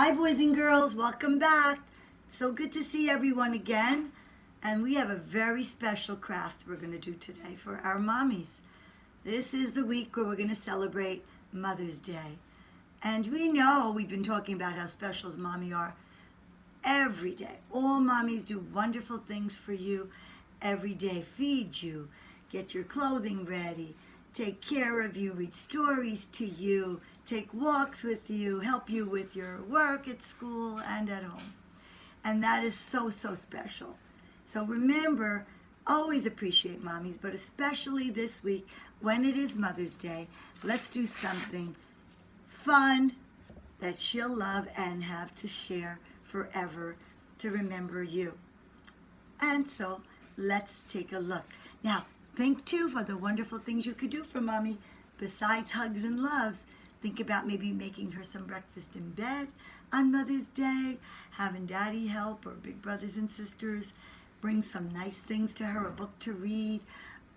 Hi, boys and girls. Welcome back. So good to see everyone again. And we have a very special craft we're going to do today for our mommies. This is the week where we're going to celebrate Mother's Day. And we know we've been talking about how special mommy are every day. All mommies do wonderful things for you every day. Feed you, get your clothing ready, take care of you, read stories to you, take walks with you, help you with your work at school and at home. And that is so, so special. So remember, always appreciate mommies, but especially this week when it is Mother's Day, let's do something fun that she'll love and have to share forever to remember you. And so let's take a look. Now, think too for the wonderful things you could do for mommy besides hugs and loves. Think about maybe making her some breakfast in bed on Mother's Day, having daddy help or big brothers and sisters bring some nice things to her, a book to read,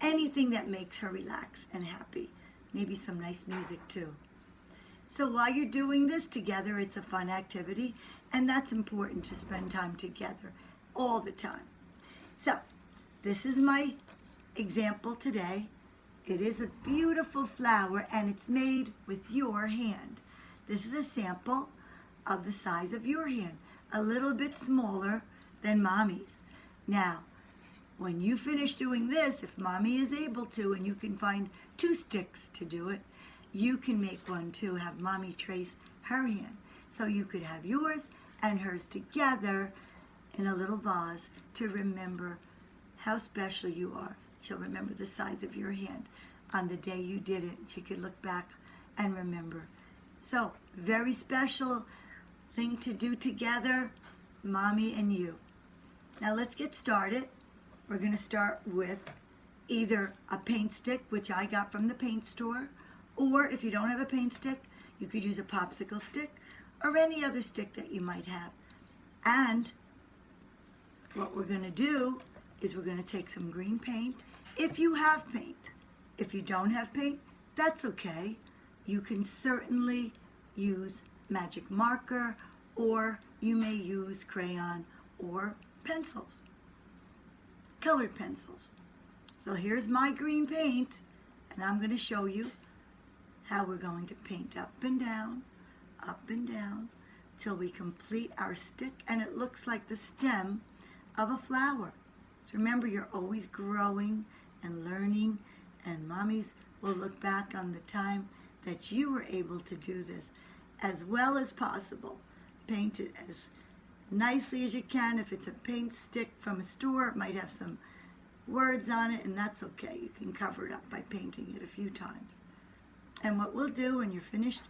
anything that makes her relax and happy. Maybe some nice music too. So while you're doing this together, it's a fun activity, and that's important to spend time together all the time. So this is my example today. It is a beautiful flower, and it's made with your hand. This is a sample of the size of your hand, a little bit smaller than mommy's. Now, when you finish doing this, if mommy is able to, and you can find 2 sticks to do it, you can make one too, have mommy trace her hand. So you could have yours and hers together in a little vase to remember how special you are. She'll remember the size of your hand on the day you did it. She could look back and remember. So, very special thing to do together, mommy and you. Now let's get started. We're going to start with either a paint stick, which I got from the paint store, or if you don't have a paint stick, you could use a popsicle stick or any other stick that you might have. And what we're going to do is we're going to take some green paint. If you have paint, if you don't have paint, that's okay. You can certainly use magic marker, or you may use crayon or pencils, colored pencils. So here's my green paint, and I'm going to show you how we're going to paint up and down, till we complete our stick, and it looks like the stem of a flower. So remember, you're always growing and learning, and mommies will look back on the time that you were able to do this as well as possible. Paint it as nicely as you can. If it's a paint stick from a store, it might have some words on it, and that's okay. You can cover it up by painting it a few times. And what we'll do when you're finished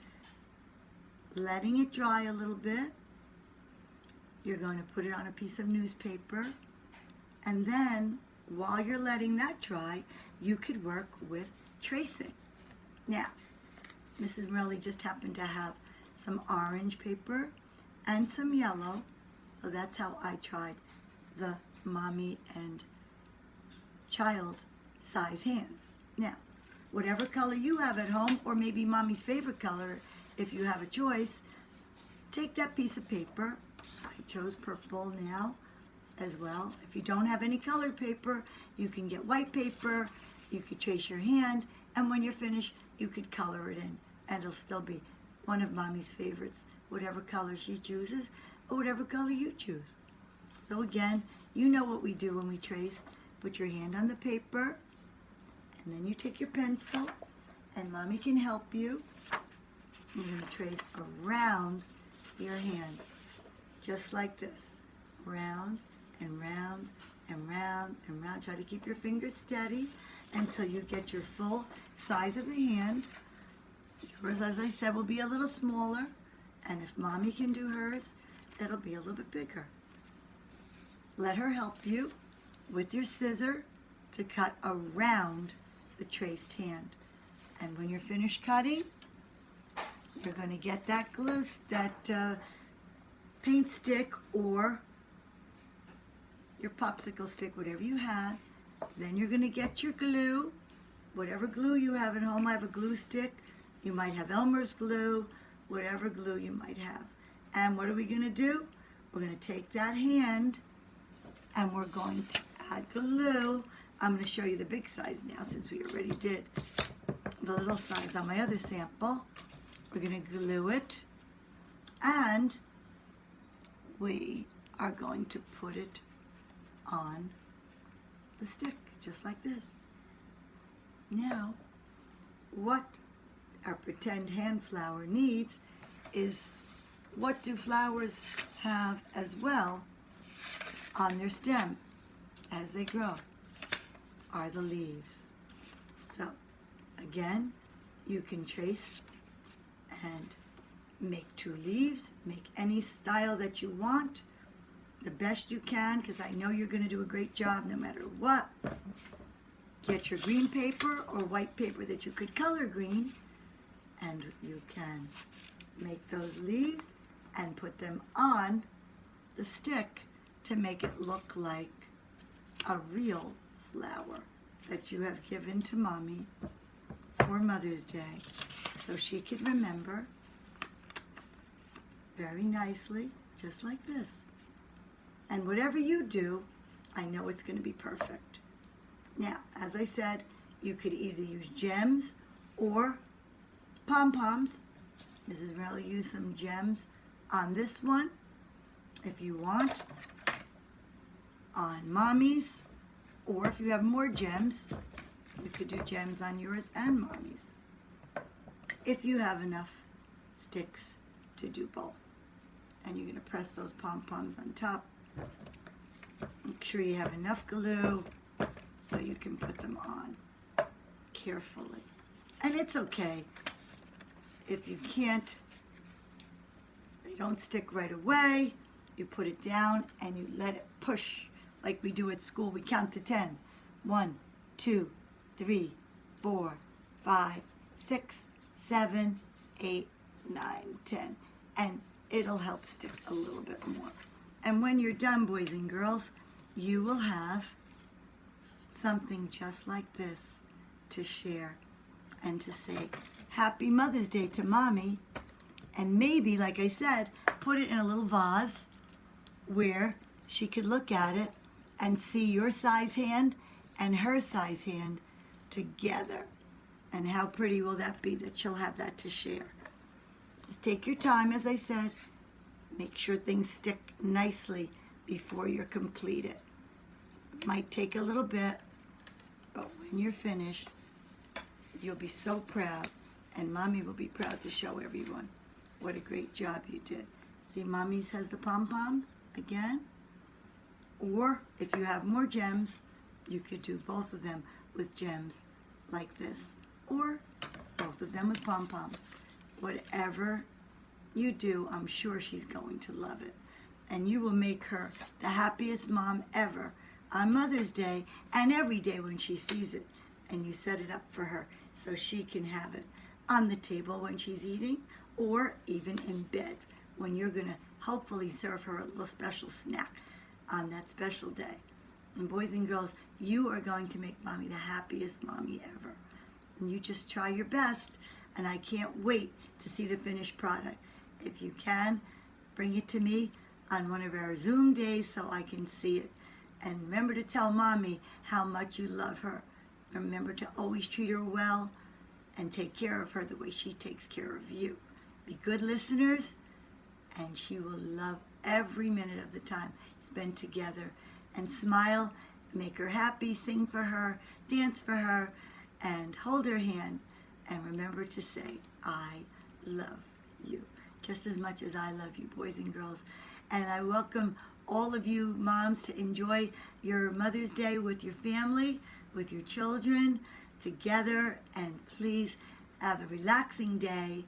letting it dry a little bit, you're going to put it on a piece of newspaper, and then while you're letting that dry, you could work with tracing. Now, Mrs. Morelli just happened to have some orange paper and some yellow, so that's how I tried the mommy and child size hands. Now, whatever color you have at home, or maybe mommy's favorite color if you have a choice, take that piece of paper. I chose purple now as well. If you don't have any colored paper, you can get white paper, you could trace your hand, and when you're finished, you could color it in, and it'll still be one of mommy's favorites, whatever color she chooses, or whatever color you choose. So again, you know what we do when we trace. Put your hand on the paper, and then you take your pencil, and mommy can help you. You're going to trace around your hand, just like this. Round and round and round and round. Try to keep your fingers steady until you get your full size of the hand. Yours, as I said, will be a little smaller, and if mommy can do hers, it'll be a little bit bigger. Let her help you with your scissor to cut around the traced hand. And when you're finished cutting, you're going to get that glue, that paint stick, or your popsicle stick, whatever you have. Then you're going to get your glue, whatever glue you have at home. I have a glue stick. You might have Elmer's glue, whatever glue you might have. And what are we going to do? We're going to take that hand and we're going to add glue. I'm going to show you the big size now since we already did the little size on my other sample. We're going to glue it and we are going to put it on the stick just like this. Now, what our pretend hand flower needs is, what do flowers have as well on their stem as they grow? Are the leaves. So again, you can trace and make 2 leaves, make any style that you want, the best you can, because I know you're going to do a great job no matter what. Get your green paper or white paper that you could color green, and you can make those leaves and put them on the stick to make it look like a real flower that you have given to Mommy for Mother's Day, so she could remember very nicely, just like this. And whatever you do, I know it's going to be perfect. Now, as I said, you could either use gems or pom-poms. Mrs. Merrill used some gems on this one, if you want, on Mommy's, or if you have more gems, you could do gems on yours and Mommy's, if you have enough sticks to do both. And you're going to press those pom-poms on top. Make sure you have enough glue so you can put them on carefully. And it's okay if you can't, they don't stick right away. You put it down and you let it push like we do at school. We count to 10. 1, 2, 3, 4, 5, 6, 7, 8, 9, 10. And it'll help stick a little bit more. And when you're done, boys and girls, you will have something just like this to share and to say Happy Mother's Day to Mommy. And maybe, like I said, put it in a little vase where she could look at it and see your size hand and her size hand together. And how pretty will that be that she'll have that to share. Just take your time, as I said. Make sure things stick nicely before you're completed. It might take a little bit, but when you're finished, you'll be so proud, and Mommy will be proud to show everyone what a great job you did. See, Mommy's has the pom-poms again, or if you have more gems, you could do both of them with gems like this, or both of them with pom-poms. Whatever you do, I'm sure she's going to love it. And you will make her the happiest mom ever on Mother's Day and every day when she sees it. And you set it up for her so she can have it on the table when she's eating, or even in bed when you're going to hopefully serve her a little special snack on that special day. And boys and girls, you are going to make Mommy the happiest mommy ever. And you just try your best, and I can't wait to see the finished product. If you can, bring it to me on one of our Zoom days so I can see it. And remember to tell Mommy how much you love her. Remember to always treat her well and take care of her the way she takes care of you. Be good listeners, and she will love every minute of the time spent together. And smile, make her happy, sing for her, dance for her, and hold her hand. And remember to say, I love you, just as much as I love you, boys and girls. And I welcome all of you moms to enjoy your Mother's Day with your family, with your children, together. And please have a relaxing day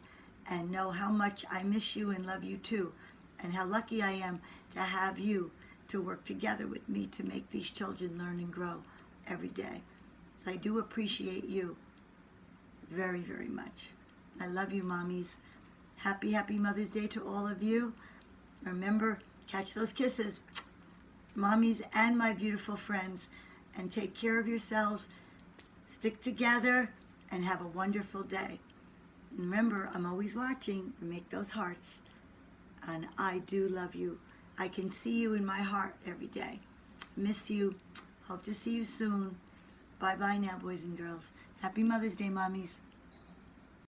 and know how much I miss you and love you too. And how lucky I am to have you to work together with me to make these children learn and grow every day. So I do appreciate you very, very much. I love you, mommies. Happy, happy Mother's Day to all of you. Remember, catch those kisses, mommies and my beautiful friends, and take care of yourselves. Stick together and have a wonderful day. And remember, I'm always watching. Make those hearts. And I do love you. I can see you in my heart every day. Miss you. Hope to see you soon. Bye-bye now, boys and girls. Happy Mother's Day, mommies.